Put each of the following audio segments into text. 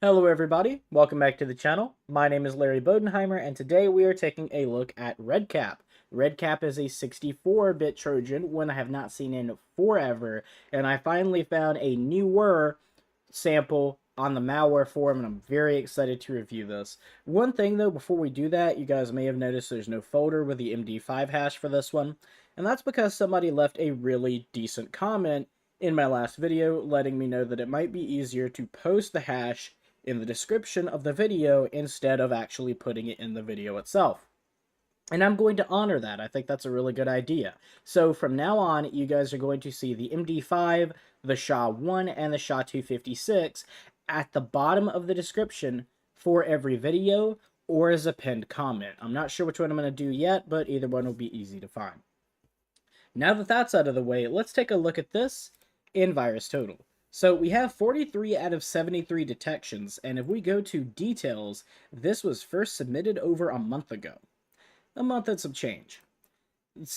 Hello everybody, welcome back to the channel. My name is Larry Bodenheimer, and today we are taking a look at Redcap. Redcap is a 64-bit Trojan, one I have not seen in forever, and I finally found a newer sample on the malware forum, and I'm very excited to review this. One thing though, before we do that, you guys may have noticed there's no folder with the MD5 hash for this one, and that's because somebody left a really decent comment in my last video letting me know that it might be easier to post the hash in the description of the video instead of actually putting it in the video itself. And I'm going to honor that. I think that's a really good idea. So from now on, you guys are going to see the MD5, the SHA-1, and the SHA-256 at the bottom of the description for every video or as a pinned comment. I'm not sure which one I'm going to do yet, but either one will be easy to find. Now that that's out of the way, let's take a look at this in VirusTotal. So we have 43 out of 73 detections, and if we go to details, this was first submitted over a month ago. A month and some change.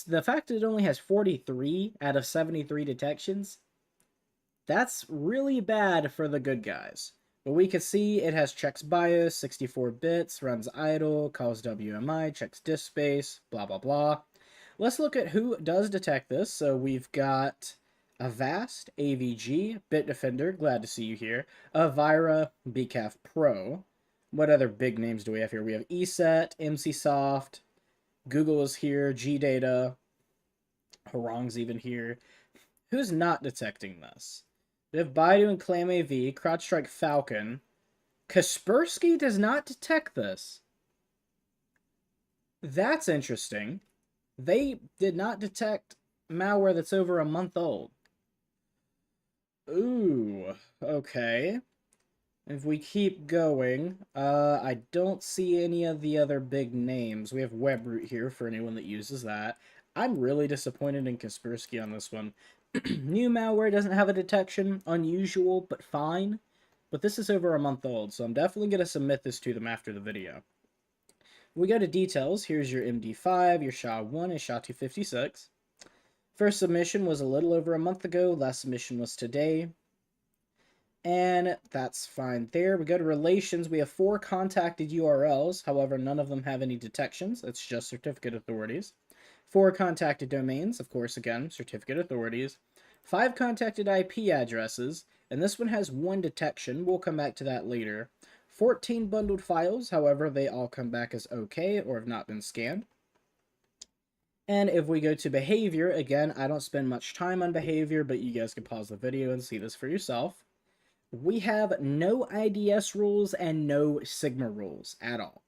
The fact that it only has 43 out of 73 detections, that's really bad for the good guys. But we can see it has checks BIOS, 64 bits, runs idle, calls WMI, checks disk space, blah blah blah. Let's look at who does detect this. So we've got Avast, AVG, Bitdefender, glad to see you here, Avira, BCAF Pro. What other big names do we have here? We have ESET, MCSoft, Google is here, GData, Harong's even here. Who's not detecting this? We have Baidu and ClamAV, CrowdStrike Falcon. Kaspersky does not detect this. That's interesting. They did not detect malware that's over a month old. Ooh, okay. If we keep going, I don't see any of the other big names. We have WebRoot here for anyone that uses that. I'm really disappointed in Kaspersky on this one. New malware doesn't have a detection. Unusual, but fine. But this is over a month old, so I'm definitely going to submit this to them after the video. We go to details. Here's your MD5, your SHA-1, and SHA-256. First submission was a little over a month ago. Last submission was today. And that's fine there. We go to relations. We have 4 contacted URLs. However, none of them have any detections. It's just certificate authorities. 4 contacted domains. Of course, again, certificate authorities. 5 contacted IP addresses. And this one has 1 detection. We'll come back to that later. 14 bundled files. However, they all come back as okay or have not been scanned. And if we go to behavior, again, I don't spend much time on behavior, but you guys can pause the video and see this for yourself. We have no IDS rules and no Sigma rules at all.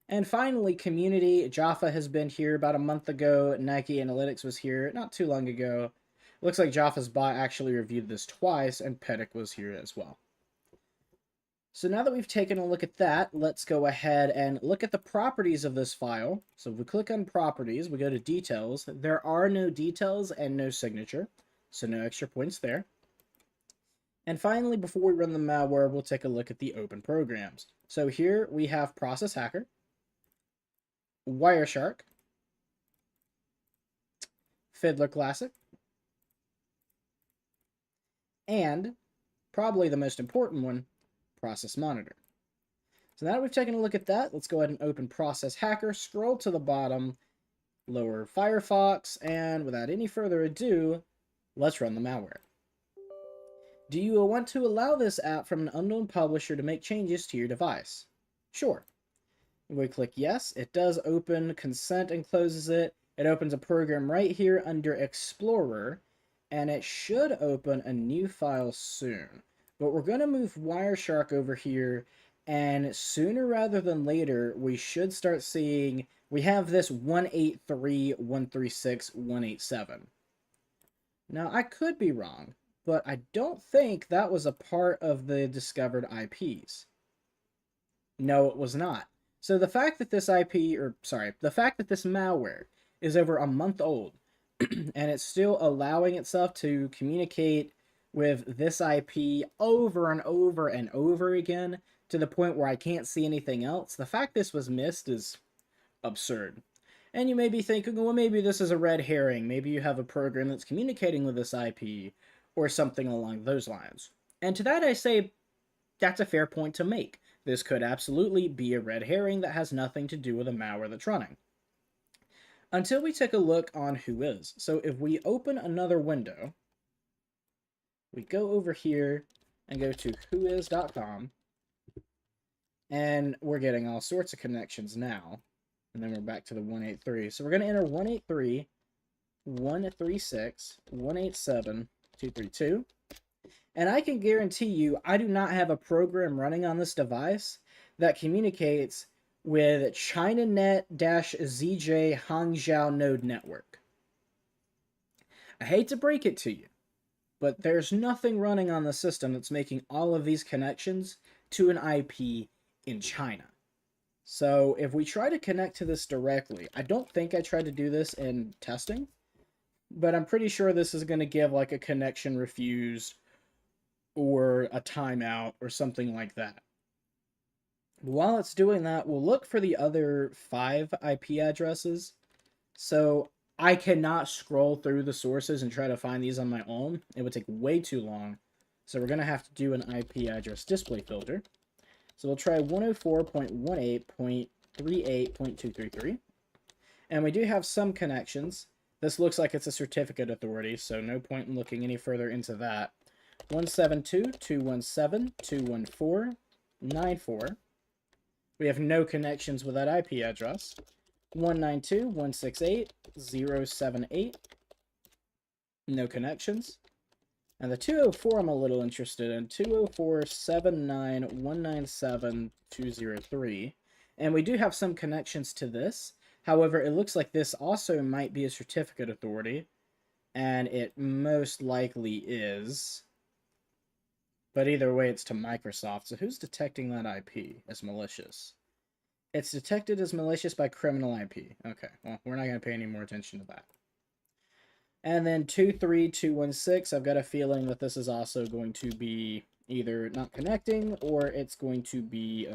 And finally, community. Jaffa has been here about a month ago. Nike Analytics was here not too long ago. Looks like Jaffa's bot actually reviewed this twice, and Pedic was here as well. So now that we've taken a look at that, let's go ahead and look at the properties of this file. So if we click on properties, we go to details. There are no details and no signature, so no extra points there. And finally, before we run the malware, we'll take a look at the open programs. So here we have Process Hacker, Wireshark, Fiddler Classic, and probably the most important one, Process Monitor. So now that we've taken a look at that, let's go ahead and open Process Hacker, scroll to the bottom, lower Firefox, and without any further ado, let's run the malware. Do you want to allow this app from an unknown publisher to make changes to your device? Sure. If we click yes, it does open consent and closes it. It opens a program right here under Explorer, and it should open a new file soon. But we're going to move Wireshark over here, and sooner rather than later, we should start seeing, we have this 183.136.187. Now, I could be wrong, but I don't think that was a part of the discovered IPs. No, it was not. So the fact that this the fact that this malware is over a month old, and it's still allowing itself to communicate with this IP over and over and over again to the point where I can't see anything else, the fact this was missed is absurd. And you may be thinking, well, maybe this is a red herring. Maybe you have a program that's communicating with this IP or something along those lines. And to that I say, that's a fair point to make. This could absolutely be a red herring that has nothing to do with a malware that's running. Until we take a look on Whois. So if we open another window, we go over here and go to whois.com, and we're getting all sorts of connections now. And then we're back to the 183. So we're going to enter 183, 136, 187, 232. And I can guarantee you, I do not have a program running on this device that communicates with ChinaNet-ZJ Hangzhou node network. I hate to break it to you, but there's nothing running on the system that's making all of these connections to an IP in China. So if we try to connect to this directly, I don't think I tried to do this in testing, but I'm pretty sure this is going to give like a connection refused or a timeout or something like that. While it's doing that, we'll look for the other 5 IP addresses. So I cannot scroll through the sources and try to find these on my own. It would take way too long. So we're going to have to do an IP address display filter. So we'll try 104.18.38.233. And we do have some connections. This looks like it's a certificate authority, so no point in looking any further into that. 172.217.214.94. We have no connections with that IP address. 192.168.078. No connections. And the 204 I'm a little interested in. 204.79.197.203. And we do have some connections to this. However, it looks like this also might be a certificate authority. And it most likely is. But either way, it's to Microsoft. So who's detecting that IP as malicious? It's detected as malicious by criminal IP. Okay, well, we're not going to pay any more attention to that. And then 23216, I've got a feeling that this is also going to be either not connecting or it's going to be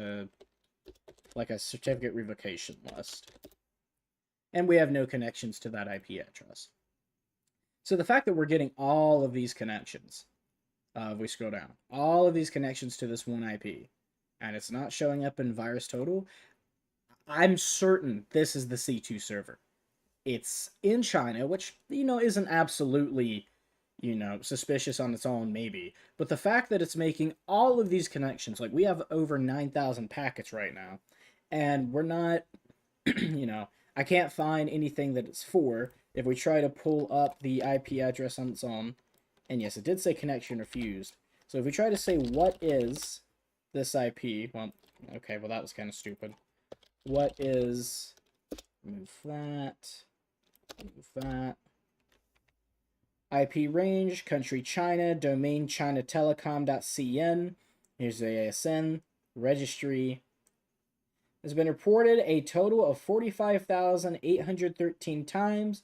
like a certificate revocation list. And we have no connections to that IP address. So the fact that we're getting all of these connections, if we scroll down, all of these connections to this one IP, and it's not showing up in VirusTotal, I'm certain this is the C2 server. It's in China, which, isn't absolutely, suspicious on its own, maybe. But the fact that it's making all of these connections, like we have over 9,000 packets right now, and we're not, I can't find anything that it's for. If we try to pull up the IP address on its own, and yes, it did say connection refused. So if we try to say, what is this IP? Well, okay, well, that was kind of stupid. What is, move that. IP range, country China, domain ChinaTelecom.cn. Here's the ASN, registry. Has been reported a total of 45,813 times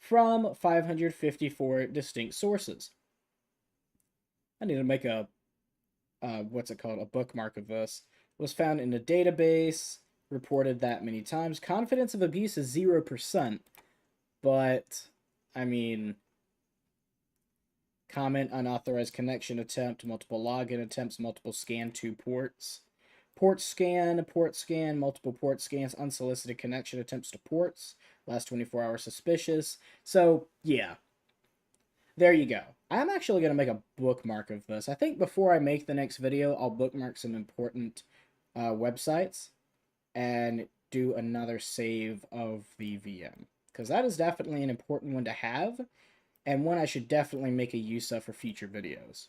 from 554 distinct sources. I need to make a, a bookmark of this. Was found in a database, reported that many times. Confidence of abuse is 0%. But, comment unauthorized connection attempt, multiple login attempts, multiple scan to ports. Port scan, multiple port scans, unsolicited connection attempts to ports. Last 24 hours suspicious. So, yeah. There you go. I'm actually going to make a bookmark of this. I think before I make the next video, I'll bookmark some important websites and do another save of the VM. Because that is definitely an important one to have, and one I should definitely make a use of for future videos.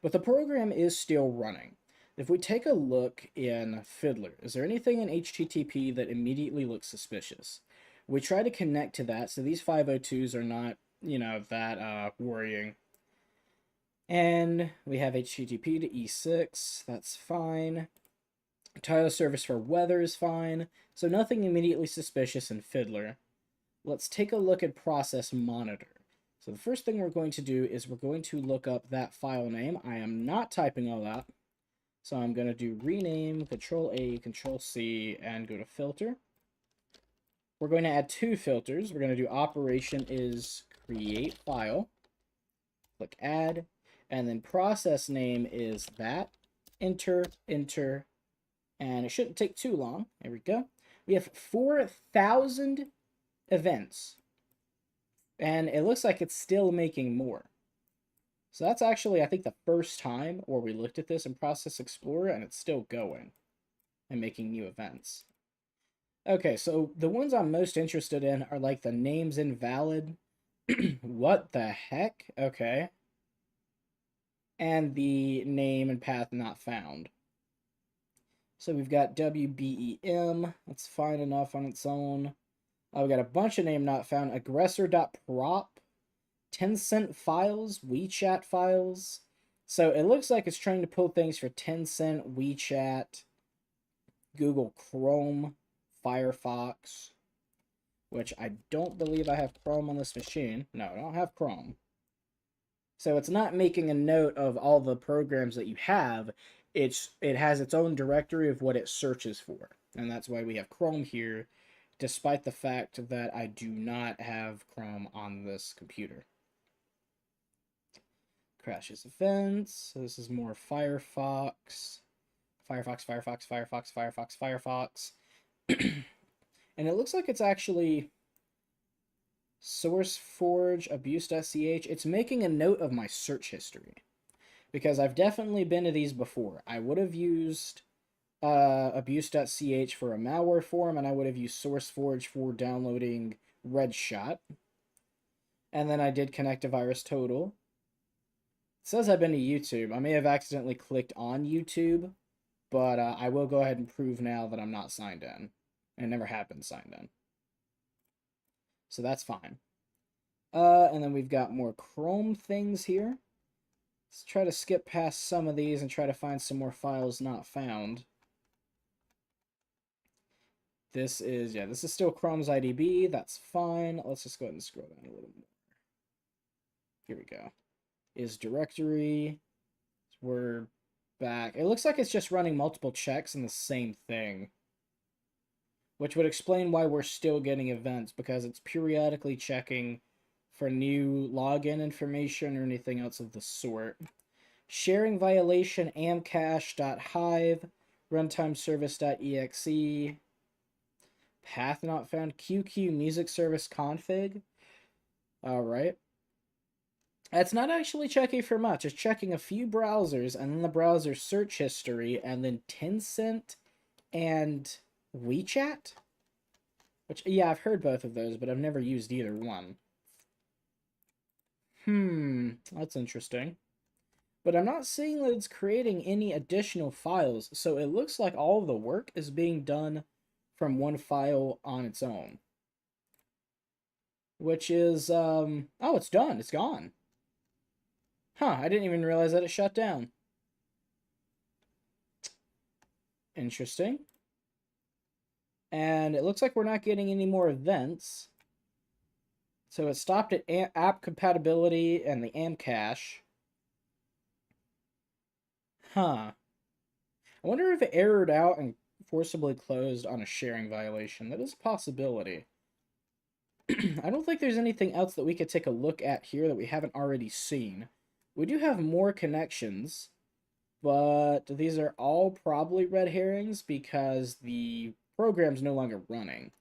But the program is still running. If we take a look in Fiddler, is there anything in HTTP that immediately looks suspicious? We try to connect to that, so these 502s are not, that worrying. And we have HTTP to E6, that's fine. Title service for weather is fine, so nothing immediately suspicious in Fiddler. Let's take a look at process monitor. So the first thing we're going to do is we're going to look up that file name. I am not typing all that. So I'm going to do rename, Control-A, Control-C, and go to filter. We're going to add 2 filters. We're going to do operation is create file. Click add. And then process name is that. enter, enter, and it shouldn't take too long. There we go. We have 4,000 events, and it looks like it's still making more. So that's actually, I think, the first time where we looked at this in Process Explorer, and it's still going and making new events. Okay, so the ones I'm most interested in are like the names invalid. What the heck? Okay. And the name and path not found. So we've got WBEM. That's fine enough on its own. We've got a bunch of name not found. Aggressor.prop. 10-cent files. WeChat files. So it looks like it's trying to pull things for 10-cent, WeChat, Google Chrome, Firefox, which I don't believe I have Chrome on this machine. No, I don't have Chrome. So it's not making a note of all the programs that you have. It has its own directory of what it searches for. And that's why we have Chrome here, despite the fact that I do not have Chrome on this computer. Crashes events. So this is more Firefox. Firefox, Firefox, Firefox, Firefox, Firefox. And it looks like it's actually SourceForge, abuse.ch. It's making a note of my search history, because I've definitely been to these before. I would have used abuse.ch for a malware form, and I would have used SourceForge for downloading Redshot. And then I did Connectivirus Total. It says I've been to YouTube. I may have accidentally clicked on YouTube, but I will go ahead and prove now that I'm not signed in. I never have been signed in. So that's fine. And then we've got more Chrome things here. Let's try to skip past some of these and try to find some more files not found. This is still Chrome's IDB. That's fine. Let's just go ahead and scroll down a little more. Here we go. Is directory. We're back. It looks like it's just running multiple checks in the same thing, which would explain why we're still getting events, because it's periodically checking for new login information or anything else of the sort. Sharing violation, amcache.hive, runtime service.exe, path not found, QQ music service config. Alright. That's not actually checking for much. It's checking a few browsers, and then the browser search history, and then Tencent and WeChat? Which, yeah, I've heard both of those, but I've never used either one. That's interesting. But I'm not seeing that it's creating any additional files, so it looks like all of the work is being done from one file on its own. Which is, oh, it's done. It's gone. Huh, I didn't even realize that it shut down. Interesting. And it looks like we're not getting any more events. So it stopped at app compatibility and the amcache. Huh. I wonder if it errored out and forcibly closed on a sharing violation. That is a possibility. I don't think there's anything else that we could take a look at here that we haven't already seen. We do have more connections, but these are all probably red herrings because the program's no longer running.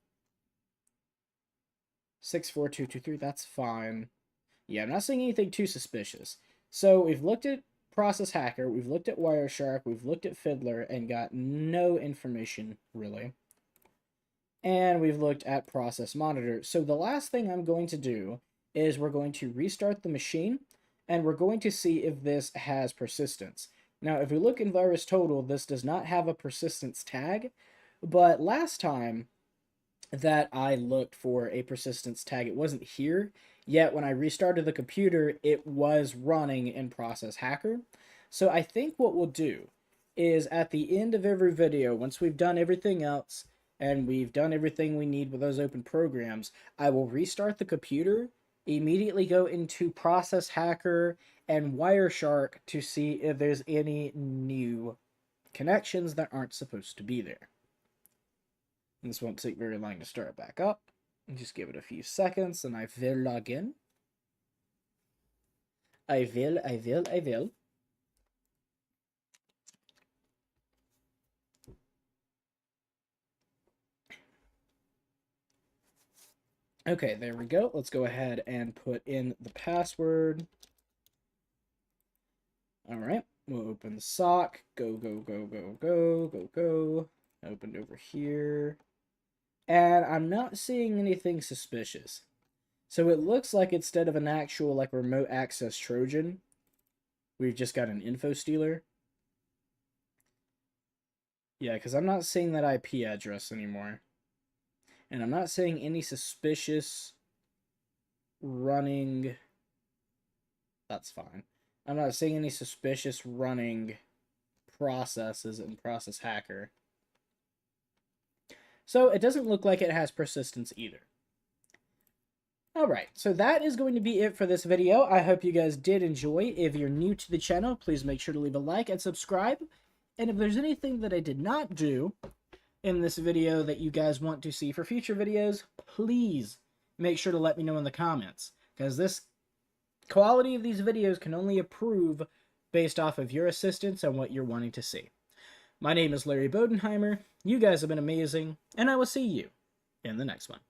64223, that's fine. Yeah, I'm not seeing anything too suspicious. So we've looked at Process Hacker, we've looked at Wireshark, we've looked at Fiddler, and got no information, really. And we've looked at Process Monitor. So the last thing I'm going to do is we're going to restart the machine, and we're going to see if this has persistence. Now, if we look in VirusTotal, this does not have a persistence tag, but last time that I looked for a persistence tag, it wasn't here, yet when I restarted the computer, it was running in Process Hacker. So I think what we'll do is at the end of every video, once we've done everything else, and we've done everything we need with those open programs, I will restart the computer, immediately go into Process Hacker and Wireshark to see if there's any new connections that aren't supposed to be there. And this won't take very long to start back up. Just give it a few seconds and I will log in. I will. Okay, there we go. Let's go ahead and put in the password. All right, we'll open the sock. Go, go, go, go, go, go, go. Opened over here. And I'm not seeing anything suspicious. So it looks like instead of an actual like remote access Trojan, we've just got an info stealer. Yeah, because I'm not seeing that IP address anymore. And I'm not seeing any suspicious running. That's fine. I'm not seeing any suspicious running processes in Process Hacker. So it doesn't look like it has persistence either. Alright, so that is going to be it for this video. I hope you guys did enjoy. If you're new to the channel, please make sure to leave a like and subscribe. And if there's anything that I did not do in this video that you guys want to see for future videos, please make sure to let me know in the comments. Because this quality of these videos can only improve based off of your assistance and what you're wanting to see. My name is Larry Bodenheimer. You guys have been amazing, and I will see you in the next one.